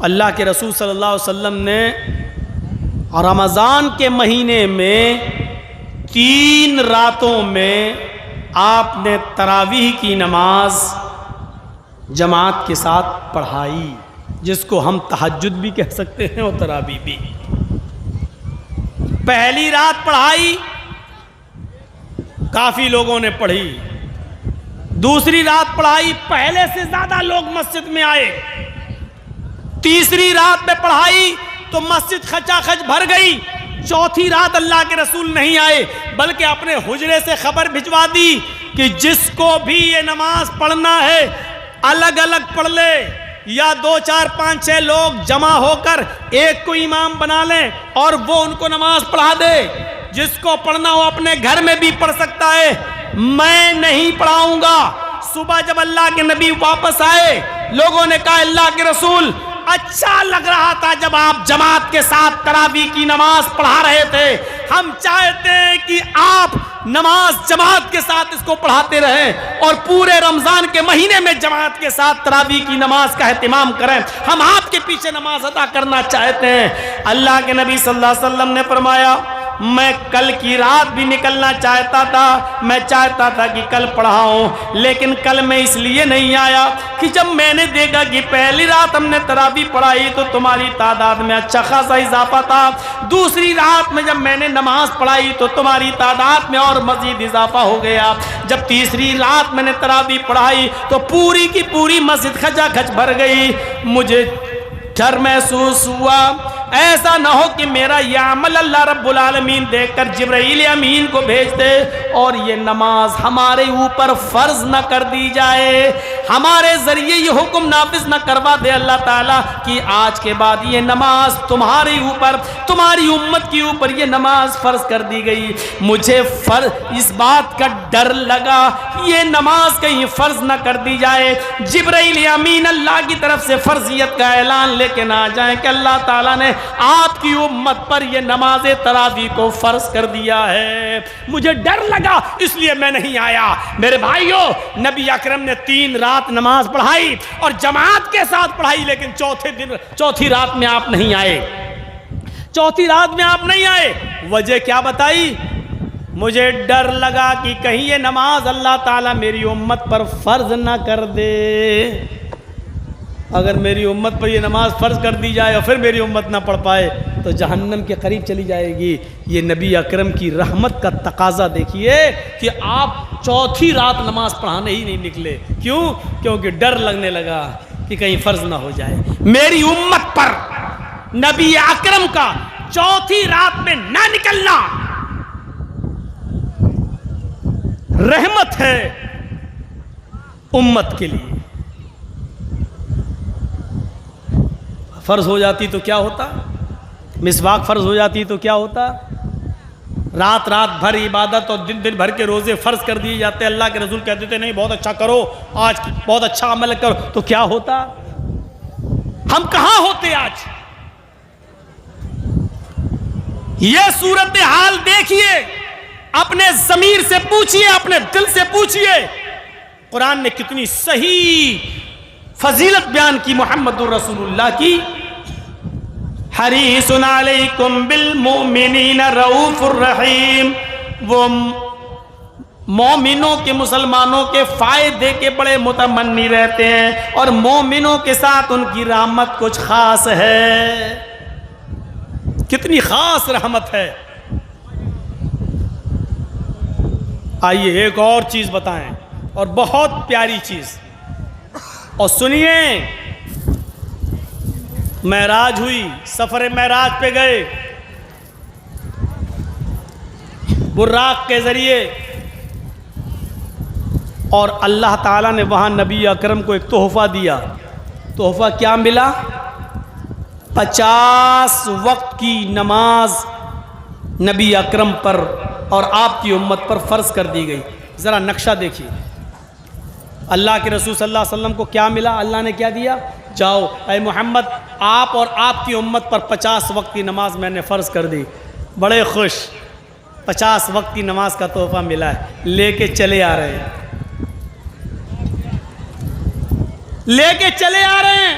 اللہ کے رسول صلی اللہ علیہ وسلم نے رمضان کے مہینے میں 3 راتوں میں آپ نے تراویح کی نماز جماعت کے ساتھ پڑھائی، جس کو ہم تہجد بھی کہہ سکتے ہیں اور تراویح بھی۔ پہلی رات پڑھائی، کافی لوگوں نے پڑھی۔ دوسری رات پڑھائی، پہلے سے زیادہ لوگ مسجد میں آئے۔ تیسری رات میں پڑھائی تو مسجد کھچا کھچ بھر گئی۔ چوتھی رات اللہ کے رسول نہیں آئے، بلکہ اپنے حجرے سے خبر بھجوا دی کہ جس کو بھی یہ نماز پڑھنا ہے الگ الگ پڑھ لے، یا 2 4 5 6 لوگ جمع ہو کر ایک کو امام بنا لیں اور وہ ان کو نماز پڑھا دے۔ جس کو پڑھنا ہو اپنے گھر میں بھی پڑھ سکتا ہے، میں نہیں پڑھاؤں گا۔ صبح جب اللہ کے نبی واپس آئے، لوگوں نے کہا اللہ کے رسول اچھا لگ رہا تھا جب آپ جماعت کے ساتھ تراویح کی نماز پڑھا رہے تھے، ہم چاہتے ہیں کہ آپ نماز جماعت کے ساتھ اس کو پڑھاتے رہیں اور پورے رمضان کے مہینے میں جماعت کے ساتھ تراویح کی نماز کا اہتمام کریں، ہم آپ کے پیچھے نماز ادا کرنا چاہتے ہیں۔ اللہ کے نبی صلی اللہ علیہ وسلم نے فرمایا میں کل کی رات بھی نکلنا چاہتا تھا، میں چاہتا تھا کہ کل پڑھاؤں، لیکن کل میں اس لیے نہیں آیا کہ جب میں نے دیکھا کہ پہلی رات ہم نے تراویح پڑھائی تو تمہاری تعداد میں اچھا خاصا اضافہ تھا، دوسری رات میں جب میں نے نماز پڑھائی تو تمہاری تعداد میں اور مزید اضافہ ہو گیا، جب تیسری رات میں نے تراویح پڑھائی تو پوری کی پوری مسجد کھچا کھچ بھر گئی۔ مجھے ڈر محسوس ہوا ایسا نہ ہو کہ میرا یہ عمل اللہ رب العالمین دیکھ کر جبرائیل امین کو بھیج دے اور یہ نماز ہمارے اوپر فرض نہ کر دی جائے، ہمارے ذریعے یہ حکم نافذ نہ کروا دے اللہ تعالیٰ کہ آج کے بعد یہ نماز تمہارے اوپر، تمہاری امت کے اوپر یہ نماز فرض کر دی گئی۔ مجھے اس بات کا ڈر لگا یہ نماز کہیں فرض نہ کر دی جائے، جبرائیل امین اللہ کی طرف سے فرضیت کا اعلان لے کے نہ آ جائیں کہ اللہ تعالیٰ نے آپ کی امت پر یہ نماز تراویح کو فرض کر دیا ہے۔ مجھے ڈر لگا اس لیے میں نہیں آیا۔ میرے بھائیوں، نبی اکرم نے 3 رات نماز پڑھائی اور جماعت کے ساتھ پڑھائی، لیکن چوتھی رات میں آپ نہیں آئے۔ چوتھی رات میں آپ نہیں آئے، وجہ کیا بتائی؟ مجھے ڈر لگا کہ کہیں یہ نماز اللہ تعالیٰ میری امت پر فرض نہ کر دے۔ اگر میری امت پر یہ نماز فرض کر دی جائے اور پھر میری امت نہ پڑھ پائے تو جہنم کے قریب چلی جائے گی۔ یہ نبی اکرم کی رحمت کا تقاضا دیکھیے کہ آپ چوتھی رات نماز پڑھانے ہی نہیں نکلے۔ کیوں؟ کیونکہ ڈر لگنے لگا کہ کہیں فرض نہ ہو جائے۔ میری امت پر نبی اکرم کا چوتھی رات میں نہ نکلنا رحمت ہے امت کے لیے۔ فرض ہو جاتی تو کیا ہوتا؟ مسواک فرض ہو جاتی تو کیا ہوتا؟ رات بھر عبادت اور دن بھر کے روزے فرض کر دیے جاتے، اللہ کے رسول کہتے تھے نہیں بہت اچھا کرو، آج بہت اچھا عمل کرو، تو کیا ہوتا؟ ہم کہاں ہوتے آج؟ یہ صورتحال دیکھیے، اپنے ضمیر سے پوچھئے، اپنے دل سے پوچھئے، قرآن نے کتنی صحیح فضیلت بیان کی محمد الرسول اللہ کی۔ حریص علیکم بالمؤمنین رؤوف الرحیم، وہ مومنوں کے، مسلمانوں کے فائدے کے بڑے متمنی رہتے ہیں اور مومنوں کے ساتھ ان کی رحمت کچھ خاص ہے۔ کتنی خاص رحمت ہے۔ آئیے ایک اور چیز بتائیں، اور بہت پیاری چیز، اور سنیے، معراج ہوئی، سفر معراج پہ گئے براق کے ذریعے، اور اللہ تعالیٰ نے وہاں نبی اکرم کو ایک تحفہ دیا۔ تحفہ کیا ملا؟ 50 وقت کی نماز نبی اکرم پر اور آپ کی امت پر فرض کر دی گئی۔ ذرا نقشہ دیکھیے، اللہ کے رسول صلی اللہ علیہ وسلم کو کیا ملا؟ اللہ نے کیا دیا؟ جاؤ اے محمد، آپ اور آپ کی امت پر 50 وقت کی نماز میں نے فرض کر دی۔ بڑے خوش، 50 وقت کی نماز کا تحفہ ملا ہے، لے کے چلے آ رہے ہیں، لے کے چلے آ رہے ہیں۔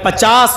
50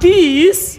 30?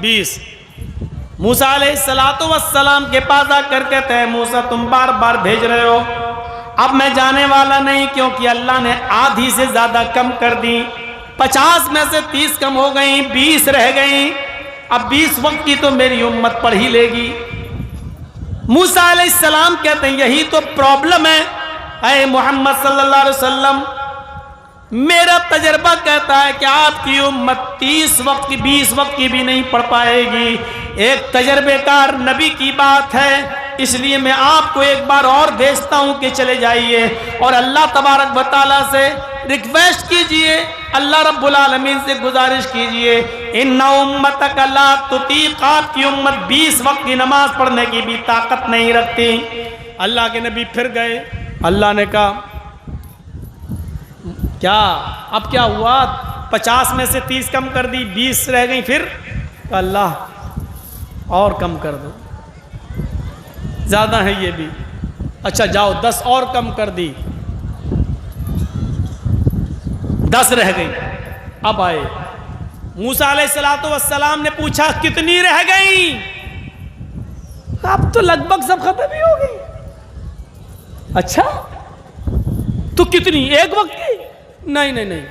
20। موسیٰ علیہ السلام کے پاس آ کر کہتے ہیں موسیٰ تم بار بار بھیج رہے ہو، اب میں جانے والا نہیں، کیونکہ اللہ نے آدھی سے زیادہ کم کر دی، 50 میں سے 30 کم ہو گئیں، 20 رہ گئیں، اب 20 وقت کی تو میری امت پڑھ ہی لے گی۔ موسیٰ علیہ السلام کہتے ہیں یہی تو پرابلم ہے اے محمد صلی اللہ علیہ وسلم، میرا تجربہ کہتا ہے کہ آپ کی امت 30 وقت کی 20 وقت کی بھی نہیں پڑھ پائے گی، ایک تجربے کار نبی کی بات ہے، اس لیے میں آپ کو ایک بار اور بھیجتا ہوں کہ چلے جائیے اور اللہ تبارک و تعالیٰ سے ریکویسٹ کیجئے، اللہ رب العالمین سے گزارش کیجئے، ان امتک لا تطیق، آپ کی امت 20 وقت کی نماز پڑھنے کی بھی طاقت نہیں رکھتی۔ اللہ کے نبی پھر گئے، اللہ نے کہا کیا اب کیا ہوا، 50 میں سے 30 کم کر دی، 20 رہ گئی، پھر اللہ اور کم کر دو، زیادہ ہے یہ بھی، اچھا جاؤ 10 اور کم کر دی، 10 رہ گئی۔ اب آئے موسیٰ علیہ السلام نے پوچھا کتنی رہ گئی، اب تو لگ بھگ سب ختم ہی ہو گئی۔ اچھا تو کتنی، ایک وقت کی؟ نہیں نہیں نہیں،